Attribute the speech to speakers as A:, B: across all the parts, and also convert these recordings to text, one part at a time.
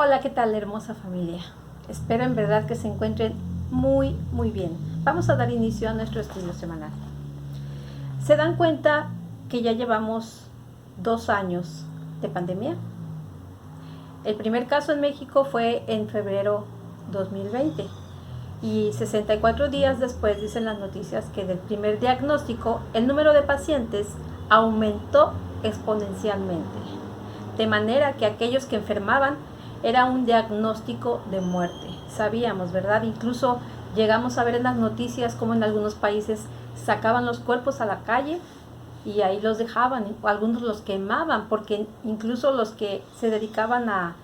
A: Hola, ¿qué tal, hermosa familia? Espero en verdad que se encuentren muy bien. Vamos a dar inicio a nuestro estudio semanal. ¿Se dan cuenta que ya llevamos 2 años de pandemia? El primer caso en México fue en febrero 2020 y 64 días después dicen las noticias que del primer diagnóstico el número de pacientes aumentó exponencialmente, de manera que aquellos que enfermaban era un diagnóstico de muerte. Sabíamos, ¿verdad? Incluso llegamos a ver en las noticias como en algunos países sacaban los cuerpos a la calle y ahí los dejaban, o algunos los quemaban, porque incluso los que se dedicaban a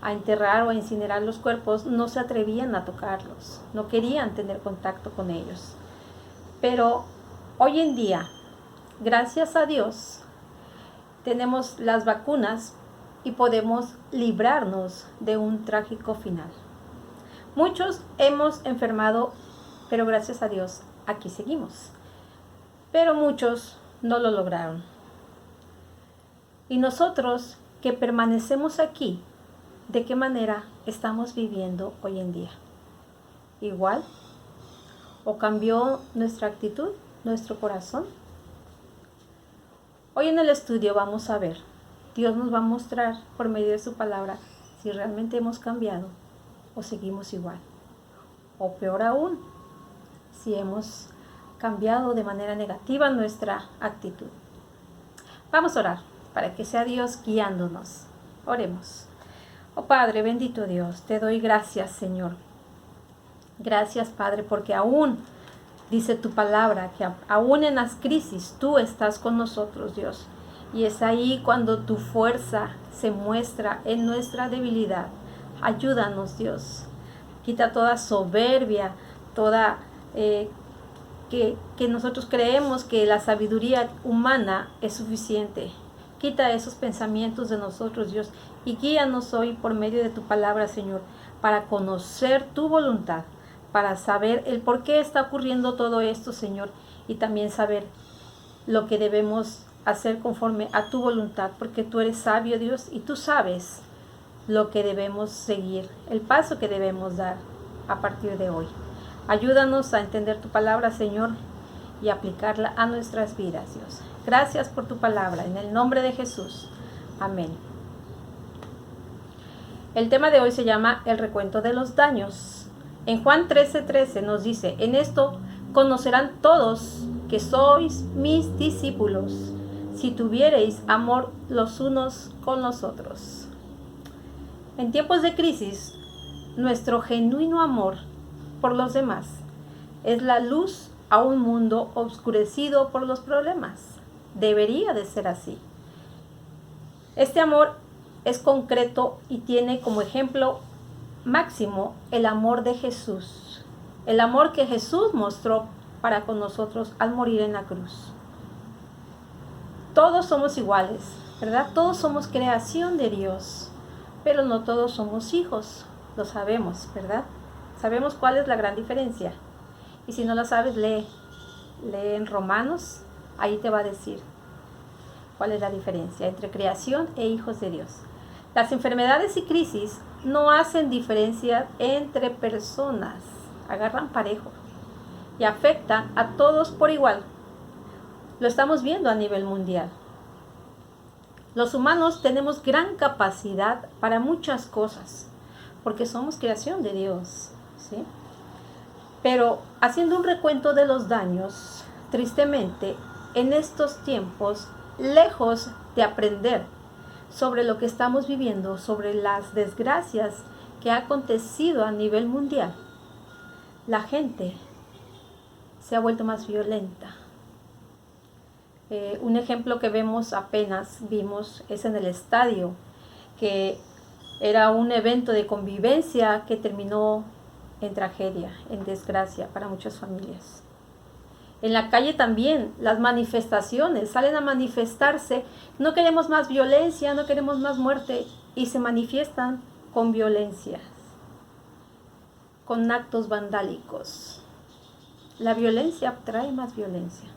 A: enterrar o a incinerar los cuerpos no se atrevían a tocarlos, no querían tener contacto con ellos. Pero hoy en día, gracias a Dios, tenemos las vacunas y podemos librarnos de un trágico final. Muchos hemos enfermado, pero gracias a Dios aquí seguimos. Pero muchos no lo lograron. Y nosotros que permanecemos aquí, ¿de qué manera estamos viviendo hoy en día? ¿Igual? ¿O cambió nuestra actitud, nuestro corazón? Hoy en el estudio vamos a ver, Dios nos va a mostrar por medio de su palabra si realmente hemos cambiado o seguimos igual. O peor aún, si hemos cambiado de manera negativa nuestra actitud. Vamos a orar para que sea Dios guiándonos. Oremos. Oh Padre, bendito Dios, te doy gracias, Señor. Gracias, Padre, porque aún dice tu palabra que aún en las crisis tú estás con nosotros, Dios. Y es ahí cuando tu fuerza se muestra en nuestra debilidad. Ayúdanos, Dios. Quita toda soberbia, toda que nosotros creemos que la sabiduría humana es suficiente. Quita esos pensamientos de nosotros, Dios, y guíanos hoy por medio de tu palabra, Señor, para conocer tu voluntad, para saber el por qué está ocurriendo todo esto, Señor, y también saber lo que debemos hacer conforme a tu voluntad, porque tú eres sabio, Dios, y tú sabes lo que debemos seguir, el paso que debemos dar a partir de hoy. Ayúdanos a entender tu palabra, Señor, y aplicarla a nuestras vidas, Dios. Gracias por tu palabra, en el nombre de Jesús. Amén. El tema de hoy se llama el recuento de los daños. En Juan 13:13 nos dice, en esto conocerán todos que sois mis discípulos, si tuviereis amor los unos con los otros. En tiempos de crisis, nuestro genuino amor por los demás es la luz a un mundo oscurecido por los problemas. Debería de ser así. Este amor es concreto y tiene como ejemplo máximo el amor de Jesús. El amor que Jesús mostró para con nosotros al morir en la cruz. Todos somos iguales, ¿verdad? Todos somos creación de Dios, pero no todos somos hijos. Lo sabemos, ¿verdad? Sabemos cuál es la gran diferencia. Y si no la sabes, lee en Romanos, ahí te va a decir cuál es la diferencia entre creación e hijos de Dios. Las enfermedades y crisis no hacen diferencia entre personas, agarran parejo y afectan a todos por igual. Lo estamos viendo a nivel mundial. Los humanos tenemos gran capacidad para muchas cosas, porque somos creación de Dios, ¿sí? Pero haciendo un recuento de los daños, tristemente, en estos tiempos, lejos de aprender sobre lo que estamos viviendo, sobre las desgracias que ha acontecido a nivel mundial, la gente se ha vuelto más violenta. Un ejemplo que vimos es en el estadio, que era un evento de convivencia que terminó en tragedia, en desgracia para muchas familias. En la calle también, las manifestaciones, salen a manifestarse, no queremos más violencia, no queremos más muerte, y se manifiestan con violencia, con actos vandálicos. La violencia trae más violencia.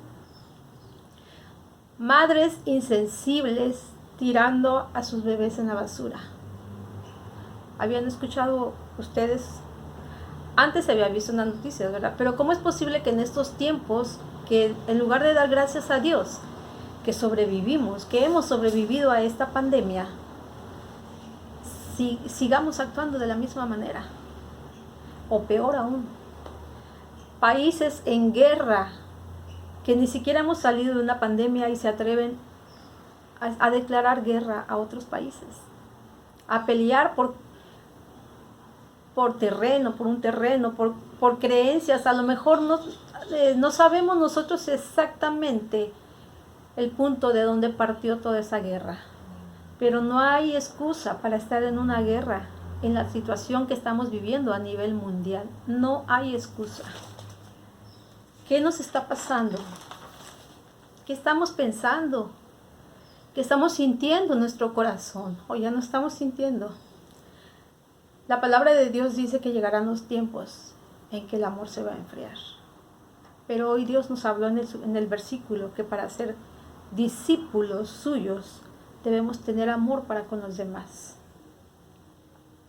A: Madres insensibles tirando a sus bebés en la basura. habían escuchado ustedes, antes se había visto en las noticias, ¿verdad? Pero ¿cómo es posible que en estos tiempos, que en lugar de dar gracias a Dios, que sobrevivimos, que hemos sobrevivido a esta pandemia, sigamos actuando de la misma manera? O peor aún, países en guerra, que ni siquiera hemos salido de una pandemia y se atreven a declarar guerra a otros países, a pelear por terreno, por un terreno, por creencias. A lo mejor no sabemos nosotros exactamente el punto de donde partió toda esa guerra, pero no hay excusa para estar en una guerra en la situación que estamos viviendo a nivel mundial. No hay excusa. ¿Qué nos está pasando? ¿Qué estamos pensando? ¿Qué estamos sintiendo en nuestro corazón? ¿O ya no estamos sintiendo? La palabra de Dios dice que llegarán los tiempos en que el amor se va a enfriar. Pero hoy Dios nos habló en el versículo que para ser discípulos suyos debemos tener amor para con los demás.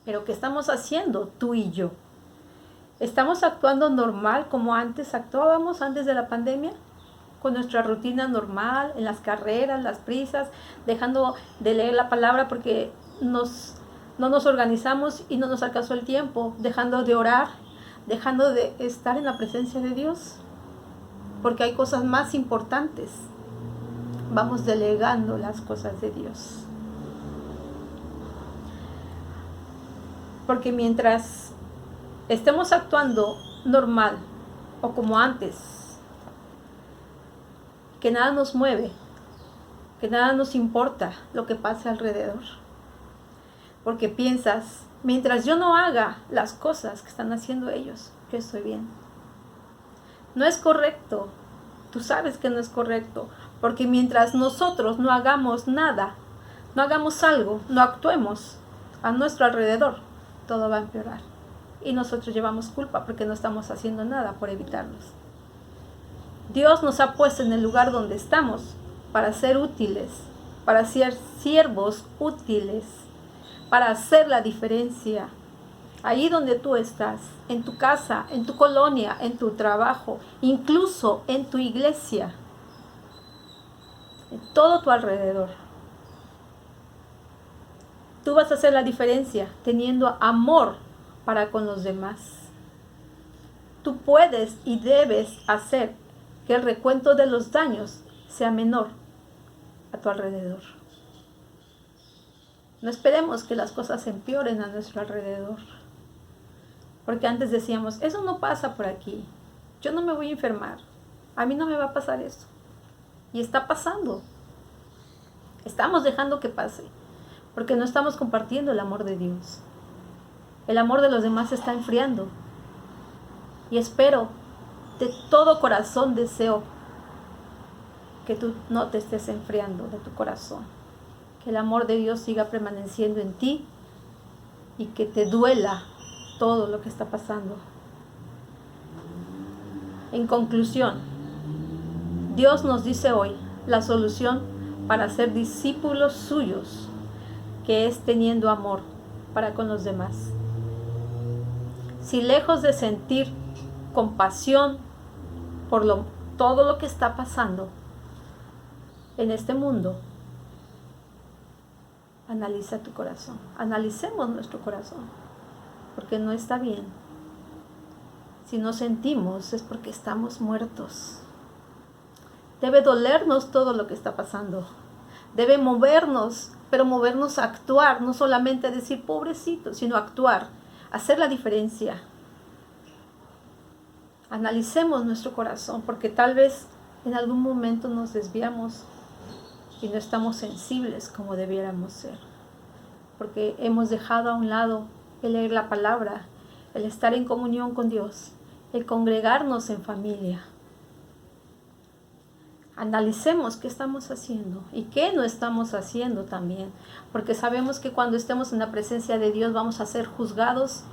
A: Pero ¿qué estamos haciendo tú y yo? ¿Estamos actuando normal como antes actuábamos antes de la pandemia? Con nuestra rutina normal, en las carreras, las prisas, dejando de leer la palabra porque no nos organizamos y no nos alcanzó el tiempo, dejando de orar, dejando de estar en la presencia de Dios, porque hay cosas más importantes. Vamos delegando las cosas de Dios. Porque mientras estemos actuando normal o como antes, que nada nos mueve, que nada nos importa lo que pase alrededor. Porque piensas, mientras yo no haga las cosas que están haciendo ellos, yo estoy bien. No es correcto. Tú sabes que no es correcto. Porque mientras nosotros no hagamos nada, no hagamos algo, no actuemos a nuestro alrededor, todo va a empeorar. Y nosotros llevamos culpa porque no estamos haciendo nada por evitarlos. Dios nos ha puesto en el lugar donde estamos para ser útiles, para ser siervos útiles, para hacer la diferencia. Ahí donde tú estás, en tu casa, en tu colonia, en tu trabajo, incluso en tu iglesia, en todo tu alrededor. Tú vas a hacer la diferencia teniendo amor para con los demás. Tú puedes y debes hacer que el recuento de los daños sea menor a tu alrededor. No esperemos que las cosas empeoren a nuestro alrededor. Porque antes decíamos, eso no pasa por aquí. Yo no me voy a enfermar. A mí no me va a pasar eso. Y está pasando. Estamos dejando que pase. Porque no estamos compartiendo el amor de Dios. El amor de los demás se está enfriando. Y espero, de todo corazón deseo que tú no te estés enfriando de tu corazón. Que el amor de Dios siga permaneciendo en ti y que te duela todo lo que está pasando. En conclusión, Dios nos dice hoy la solución para ser discípulos suyos, que es teniendo amor para con los demás. Si lejos de sentir compasión por todo lo que está pasando en este mundo, analiza tu corazón. Analicemos nuestro corazón, porque no está bien. Si no sentimos es porque estamos muertos. Debe dolernos todo lo que está pasando. Debe movernos, pero movernos a actuar, no solamente decir pobrecito, sino actuar, hacer la diferencia. Analicemos nuestro corazón, porque tal vez en algún momento nos desviamos y no estamos sensibles como debiéramos ser, porque hemos dejado a un lado el leer la palabra, el estar en comunión con Dios, el congregarnos en familia. Analicemos qué estamos haciendo y qué no estamos haciendo también, porque sabemos que cuando estemos en la presencia de Dios vamos a ser juzgados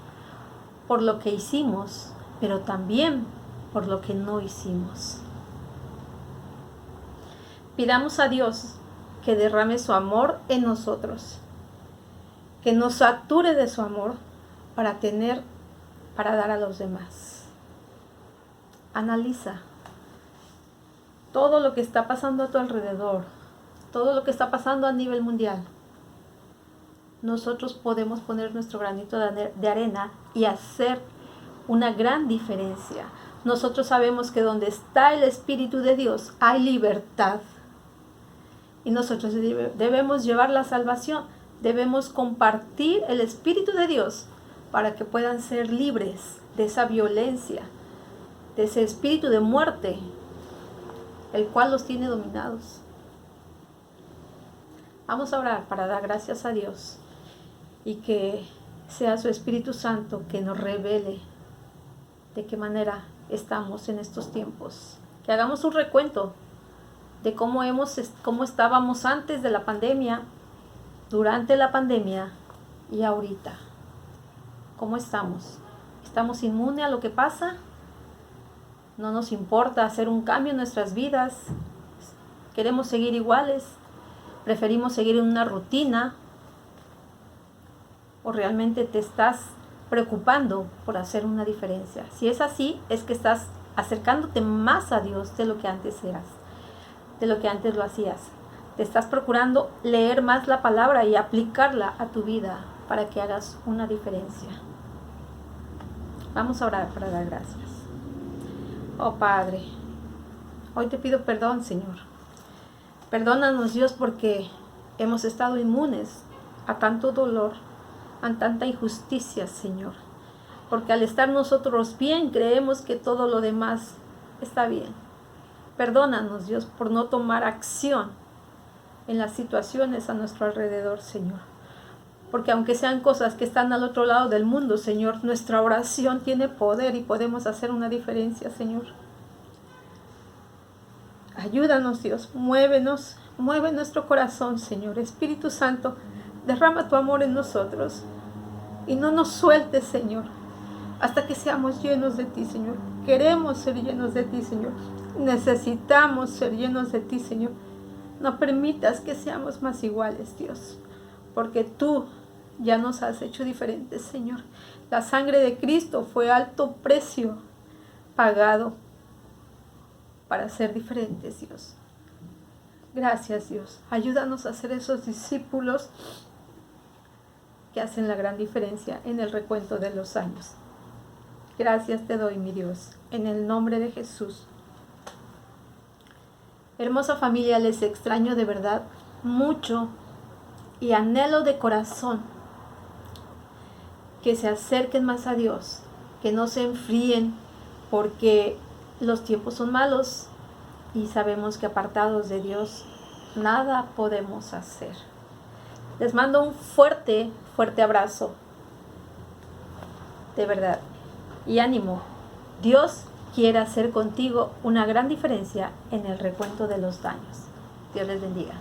A: por lo que hicimos, pero también por lo que no hicimos. Pidamos a Dios que derrame su amor en nosotros que nos sature de su amor para dar a los demás. Analiza todo lo que está pasando a tu alrededor, todo lo que está pasando a nivel mundial. Nosotros podemos poner nuestro granito de arena y hacer una gran diferencia. Nosotros sabemos que donde está el Espíritu de Dios hay libertad. Y nosotros debemos llevar la salvación, debemos compartir el Espíritu de Dios para que puedan ser libres de esa violencia, de ese espíritu de muerte, el cual los tiene dominados. Vamos a orar para dar gracias a Dios y que sea su Espíritu Santo que nos revele de qué manera estamos en estos tiempos. Que hagamos un recuento de cómo estábamos antes de la pandemia, durante la pandemia y ahorita. ¿Cómo estamos? ¿Estamos inmunes a lo que pasa? ¿No nos importa hacer un cambio en nuestras vidas? ¿Queremos seguir iguales? ¿Preferimos seguir en una rutina? ¿O realmente te estás preocupando por hacer una diferencia? Si es así, es que estás acercándote más a Dios de lo que antes eras, de lo que antes lo hacías. Te estás procurando leer más la palabra y aplicarla a tu vida para que hagas una diferencia. Vamos a orar para dar gracias. Oh Padre, hoy te pido perdón, Señor. Perdónanos, Dios, porque hemos estado inmunes a tanto dolor, a tanta injusticia, Señor. Porque al estar nosotros bien, creemos que todo lo demás está bien. Perdónanos, Dios, por no tomar acción en las situaciones a nuestro alrededor, Señor. Porque aunque sean cosas que están al otro lado del mundo, Señor, nuestra oración tiene poder y podemos hacer una diferencia, Señor. Ayúdanos, Dios, mueve nuestro corazón, Señor. Espíritu Santo, derrama tu amor en nosotros y no nos sueltes, Señor, hasta que seamos llenos de ti, Señor. Queremos ser llenos de ti, Señor. Necesitamos ser llenos de ti, Señor. No permitas que seamos más iguales, Dios, porque tú ya nos has hecho diferentes, Señor. La sangre de Cristo fue alto precio pagado para ser diferentes, Dios. Gracias, Dios. Ayúdanos a ser esos discípulos que hacen la gran diferencia en el recuento de los años. Gracias te doy, mi Dios, en el nombre de Jesús. Hermosa familia, les extraño de verdad mucho y anhelo de corazón que se acerquen más a Dios, que no se enfríen, porque los tiempos son malos y sabemos que apartados de Dios nada podemos hacer. Les mando un fuerte, fuerte abrazo, de verdad, y ánimo. Dios quiere hacer contigo una gran diferencia en el recuento de los daños. Dios les bendiga.